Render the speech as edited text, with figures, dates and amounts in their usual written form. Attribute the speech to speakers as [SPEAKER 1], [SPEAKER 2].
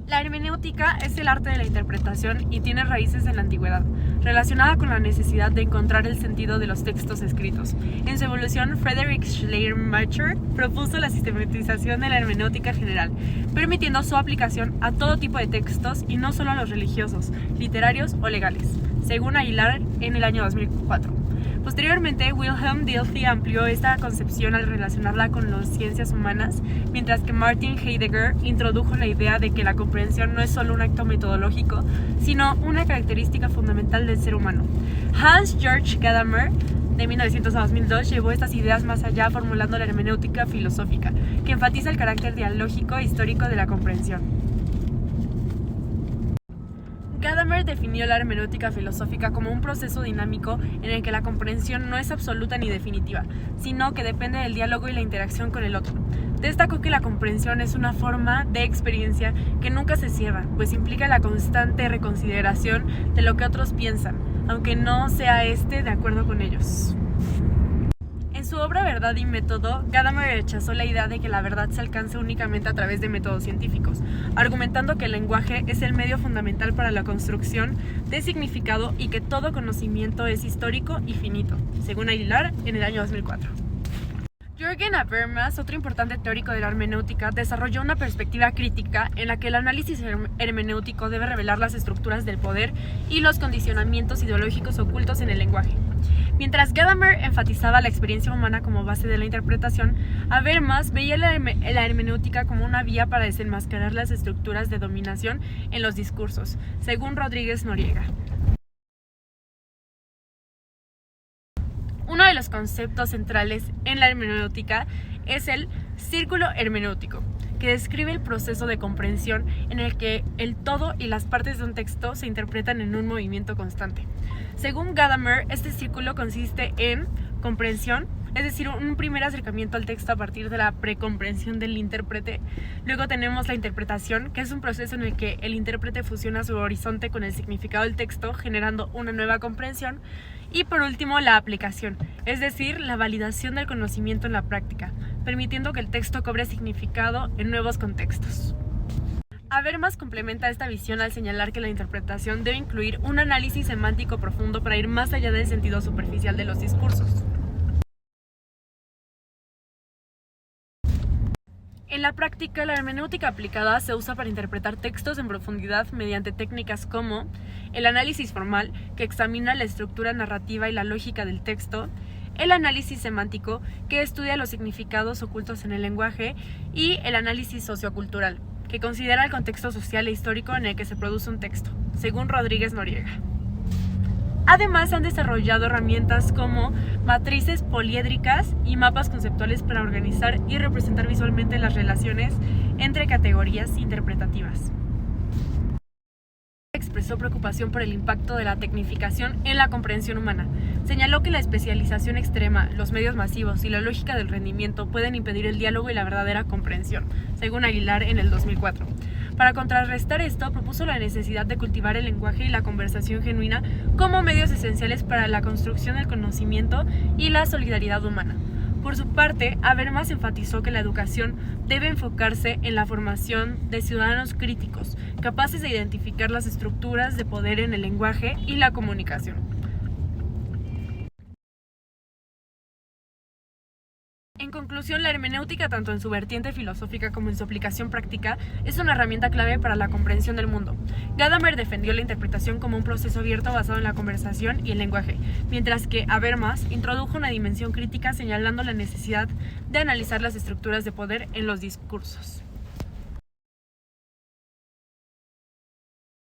[SPEAKER 1] La hermenéutica es el arte de la interpretación y tiene raíces en la antigüedad, relacionada con la necesidad de encontrar el sentido de los textos escritos. En su evolución, Friedrich Schleiermacher propuso la sistematización de la hermenéutica general, permitiendo su aplicación a todo tipo de textos y no solo a los religiosos, literarios o legales, según Aguilar en el año 2004. Posteriormente, Wilhelm Dilthey amplió esta concepción al relacionarla con las ciencias humanas, mientras que Martin Heidegger introdujo la idea de que la comprensión no es solo un acto metodológico, sino una característica fundamental del ser humano. Hans-Georg Gadamer, de 1900 a 2002, llevó estas ideas más allá formulando la hermenéutica filosófica, que enfatiza el carácter dialógico e histórico de la comprensión. Gadamer definió la hermenéutica filosófica como un proceso dinámico en el que la comprensión no es absoluta ni definitiva, sino que depende del diálogo y la interacción con el otro. Destacó que la comprensión es una forma de experiencia que nunca se cierra, pues implica la constante reconsideración de lo que otros piensan, aunque no sea de acuerdo con ellos. En su obra Verdad y Método, Gadamer rechazó la idea de que la verdad se alcance únicamente a través de métodos científicos, argumentando que el lenguaje es el medio fundamental para la construcción de significado y que todo conocimiento es histórico y finito, según Aguilar en el año 2004. Jürgen Habermas, otro importante teórico de la hermenéutica, desarrolló una perspectiva crítica en la que el análisis hermenéutico debe revelar las estructuras del poder y los condicionamientos ideológicos ocultos en el lenguaje. Mientras Gadamer enfatizaba la experiencia humana como base de la interpretación, Habermas veía la hermenéutica como una vía para desenmascarar las estructuras de dominación en los discursos, según Rodríguez Noriega. Uno de los conceptos centrales en la hermenéutica es el círculo hermenéutico, que describe el proceso de comprensión en el que el todo y las partes de un texto se interpretan en un movimiento constante. Según Gadamer, este círculo consiste en comprensión, es decir, un primer acercamiento al texto a partir de la precomprensión del intérprete. Luego tenemos la interpretación, que es un proceso en el que el intérprete fusiona su horizonte con el significado del texto, generando una nueva comprensión. Y por último, la aplicación, es decir, la validación del conocimiento en la práctica, permitiendo que el texto cobre significado en nuevos contextos. Habermas complementa esta visión al señalar que la interpretación debe incluir un análisis semántico profundo para ir más allá del sentido superficial de los discursos. En la práctica, la hermenéutica aplicada se usa para interpretar textos en profundidad mediante técnicas como el análisis formal, que examina la estructura narrativa y la lógica del texto, el análisis semántico, que estudia los significados ocultos en el lenguaje, y el análisis sociocultural, que considera el contexto social e histórico en el que se produce un texto, según Rodríguez Noriega. Además, han desarrollado herramientas como matrices poliédricas y mapas conceptuales para organizar y representar visualmente las relaciones entre categorías interpretativas. Expresó preocupación por el impacto de la tecnificación en la comprensión humana. Señaló que la especialización extrema, los medios masivos y la lógica del rendimiento pueden impedir el diálogo y la verdadera comprensión, según Aguilar en el 2004. Para contrarrestar esto, propuso la necesidad de cultivar el lenguaje y la conversación genuina como medios esenciales para la construcción del conocimiento y la solidaridad humana. Por su parte, Habermas enfatizó que la educación debe enfocarse en la formación de ciudadanos críticos, capaces de identificar las estructuras de poder en el lenguaje y la comunicación. En conclusión, la hermenéutica, tanto en su vertiente filosófica como en su aplicación práctica, es una herramienta clave para la comprensión del mundo. Gadamer defendió la interpretación como un proceso abierto basado en la conversación y el lenguaje, mientras que Habermas introdujo una dimensión crítica señalando la necesidad de analizar las estructuras de poder en los discursos.